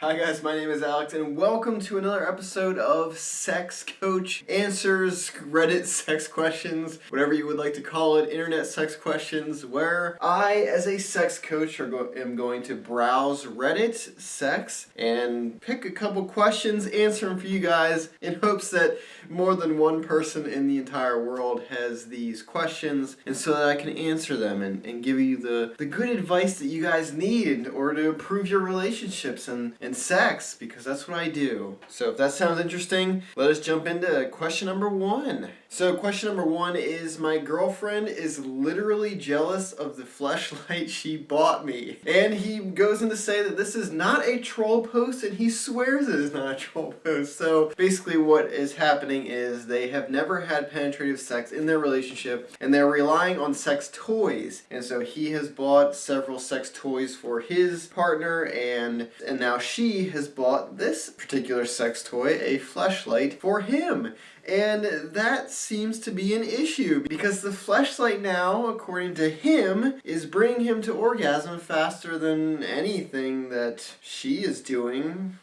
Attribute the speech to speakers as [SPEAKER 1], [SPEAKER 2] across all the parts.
[SPEAKER 1] Hi guys, my name is Alex and welcome to another episode of Sex Coach Answers Reddit sex questions, whatever you would like to call it, internet sex questions, where I, as a sex coach, am going to browse Reddit sex and pick a couple questions, answer them for you guys in hopes that more than one person in the entire world has these questions, and so that I can answer them and give you the good advice that you guys need in order to improve your relationships and sex, because that's what I do. So if that sounds interesting, let us jump into question number one. So question number one is, my girlfriend is literally jealous of the fleshlight she bought me. And he goes in to say that this is not a troll post, and he swears it is not a troll post. So basically what is happening is they have never had penetrative sex in their relationship, and they're relying on sex toys. And so he has bought several sex toys for his partner, and now she has bought this particular sex toy, a fleshlight, for him. And that seems to be an issue because the fleshlight now, according to him, is bringing him to orgasm faster than anything that she is doing,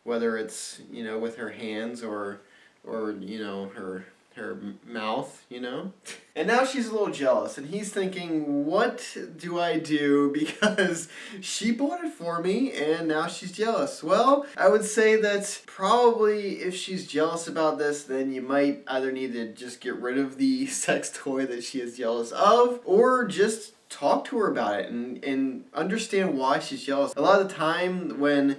[SPEAKER 1] whether it's, with her hands or her mouth, And now she's a little jealous, and he's thinking, what do I do? Because she bought it for me, and now she's jealous. Well, I would say that probably if she's jealous about this, then you might either need to just get rid of the sex toy that she is jealous of, or just talk to her about it and understand why she's jealous. A lot of the time when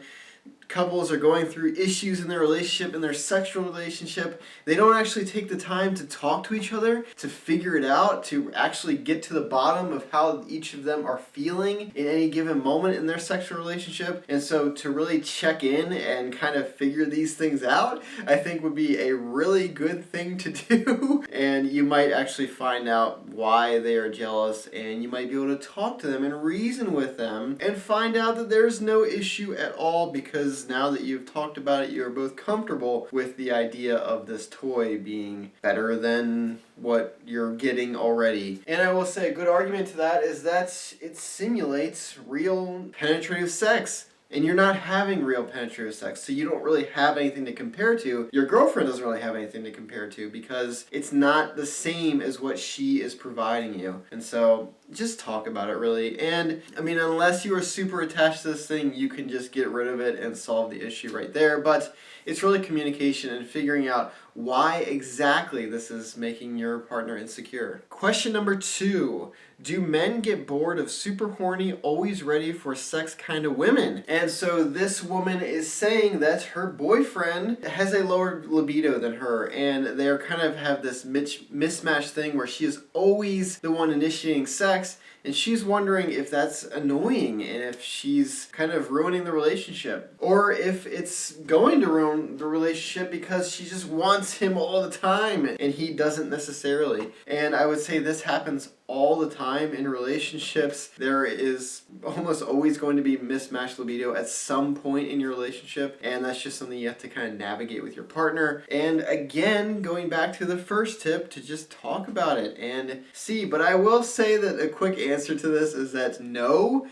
[SPEAKER 1] couples are going through issues in their relationship, in their sexual relationship, they don't actually take the time to talk to each other, to figure it out, to actually get to the bottom of how each of them are feeling in any given moment in their sexual relationship. And so to really check in and kind of figure these things out, I think would be a really good thing to do. And you might actually find out why they are jealous, and you might be able to talk to them and reason with them and find out that there's no issue at all, because now that you've talked about it, you're both comfortable with the idea of this toy being better than what you're getting already. And I will say a good argument to that is that it simulates real penetrative sex. And you're not having real penetrative sex, so you don't really have anything to compare to. Your girlfriend doesn't really have anything to compare to because it's not the same as what she is providing you. And so just talk about it, really. And I mean, unless you are super attached to this thing, you can just get rid of it and solve the issue right there. But it's really communication and figuring out why exactly this is making your partner insecure. Question number two. Do men get bored of super horny, always ready for sex kind of women? And so this woman is saying that her boyfriend has a lower libido than her, and they're kind of have this mismatch thing where she is always the one initiating sex, and she's wondering if that's annoying and if she's kind of ruining the relationship, or if it's going to ruin the relationship because she just wants him all the time and he doesn't necessarily. And I would say this happens all the time in relationships. There is almost always going to be mismatched libido at some point in your relationship, and that's just something you have to kind of navigate with your partner. And again, going back to the first tip, to just talk about it and see. But I will say that a quick answer to this is that no,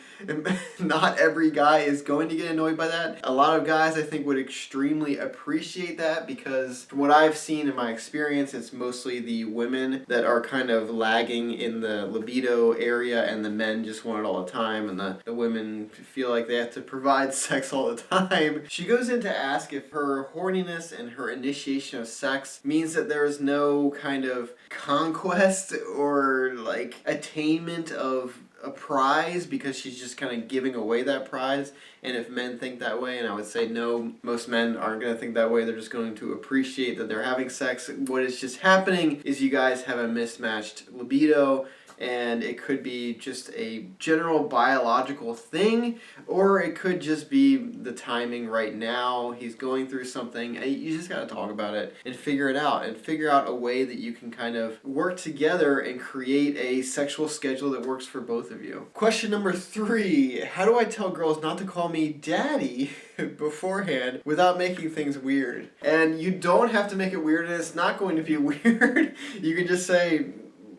[SPEAKER 1] not every guy is going to get annoyed by that. A lot of guys, I think, would extremely appreciate that, because from what I've seen in my experience, it's mostly the women that are kind of lagging in the libido area, and the men just want it all the time, and the women feel like they have to provide sex all the time. She goes in to ask if her horniness and her initiation of sex means that there is no kind of conquest or like attainment of a prize, because she's just kind of giving away that prize. And if men think that way, and I would say no, most men aren't going to think that way. They're just going to appreciate that they're having sex. What is just happening is you guys have a mismatched libido, and it could be just a general biological thing, or it could just be the timing right now. He's going through something. You just got to talk about it and figure it out, and figure out a way that you can kind of work together and create a sexual schedule that works for both of you. Question number three. How do I tell girls not to call me daddy beforehand without making things weird? And you don't have to make it weird, and it's not going to be weird. You can just say,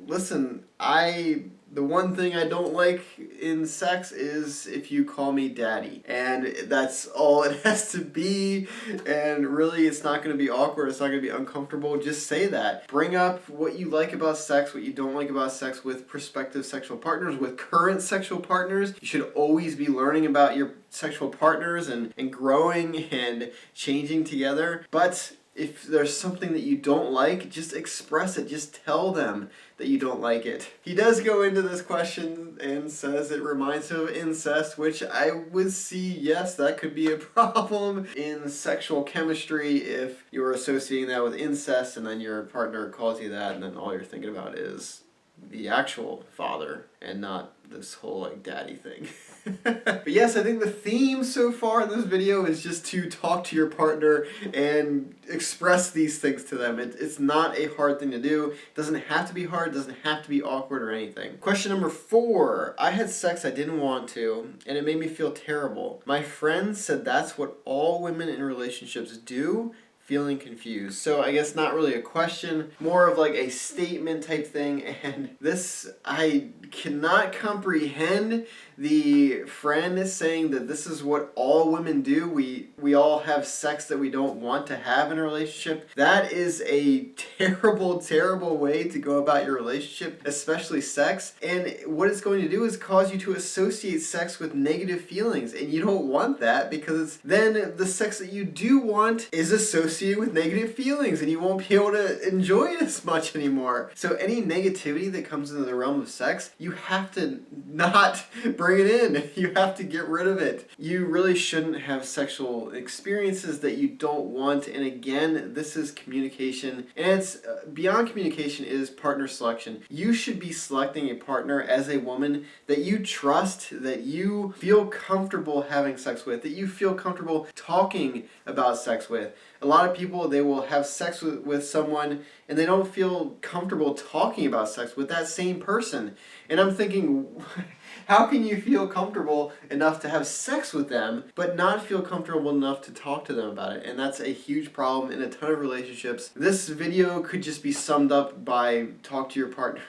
[SPEAKER 1] listen, I The one thing I don't like in sex is if you call me daddy. And that's all it has to be. And really, it's not going to be awkward. It's not going to be uncomfortable. Just say that. Bring up what you like about sex, what you don't like about sex with prospective sexual partners, with current sexual partners. You should always be learning about your sexual partners and growing and changing together. But if there's something that you don't like, just express it. Just tell them that you don't like it. He does go into this question and says it reminds him of incest, which I would see, yes, that could be a problem in sexual chemistry if you're associating that with incest and then your partner calls you that and then all you're thinking about is the actual father and not this whole like daddy thing. But yes, I think the theme so far in this video is just to talk to your partner and express these things to them. It's not a hard thing to do. It doesn't have to be hard. It doesn't have to be awkward or anything. Question number 4. I had sex I didn't want to, and it made me feel terrible. My friend said that's what all women in relationships do. Feeling confused. So I guess not really a question, more of like a statement type thing. And this, I cannot comprehend the friend is saying that this is what all women do. We all have sex that we don't want to have in a relationship. That is a terrible, terrible way to go about your relationship, especially sex. And what it's going to do is cause you to associate sex with negative feelings. And you don't want that because then the sex that you do want is associated with negative feelings and you won't be able to enjoy it as much anymore. So any negativity that comes into the realm of sex, you have to not bring it in. You have to get rid of it. You really shouldn't have sexual experiences that you don't want. And again, this is communication. And it's beyond communication is partner selection. You should be selecting a partner as a woman that you trust, that you feel comfortable having sex with, that you feel comfortable talking about sex with. A lot of people, they will have sex with someone and they don't feel comfortable talking about sex with that same person. And I'm thinking, how can you feel comfortable enough to have sex with them, but not feel comfortable enough to talk to them about it? And that's a huge problem in a ton of relationships. This video could just be summed up by talk to your partner.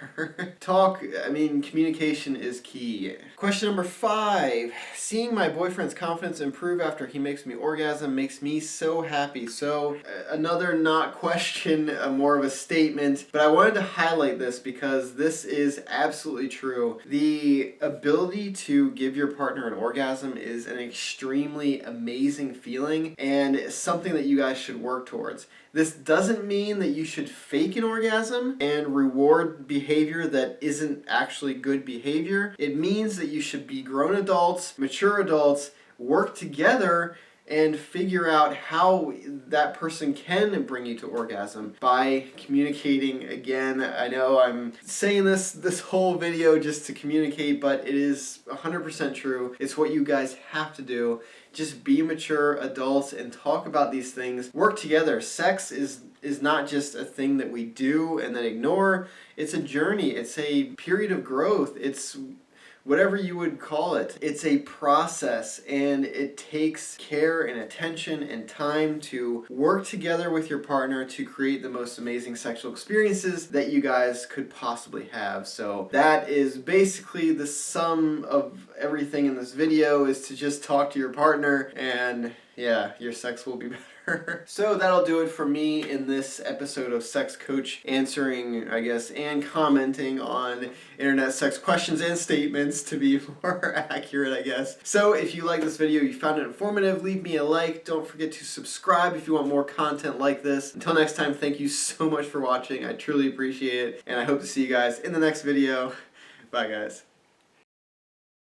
[SPEAKER 1] Communication is key. Question number 5. Seeing my boyfriend's confidence improve after he makes me orgasm makes me so happy. So another not question, more of a statement, but I wanted to highlight this because this is absolutely true. The ability to give your partner an orgasm is an extremely amazing feeling and something that you guys should work towards. This doesn't mean that you should fake an orgasm and reward behavior that isn't actually good behavior. It means that you should be grown adults, mature adults, work together and figure out how that person can bring you to orgasm by communicating. Again, I know I'm saying this whole video just to communicate, but it is 100% true. It's what you guys have to do. Just be mature adults and talk about these things. Work together. Sex is not just a thing that we do and then ignore. It's a journey. It's a period of growth. It's whatever you would call it. It's a process and it takes care and attention and time to work together with your partner to create the most amazing sexual experiences that you guys could possibly have. So that is basically the sum of everything in this video, is to just talk to your partner and yeah, your sex will be better. So that'll do it for me in this episode of Sex Coach, answering, I guess, and commenting on internet sex questions and statements, to be more accurate, I guess. So if you like this video, you found it informative, leave me a like. Don't forget to subscribe if you want more content like this. Until next time, thank you so much for watching. I truly appreciate it, and I hope to see you guys in the next video. Bye, guys.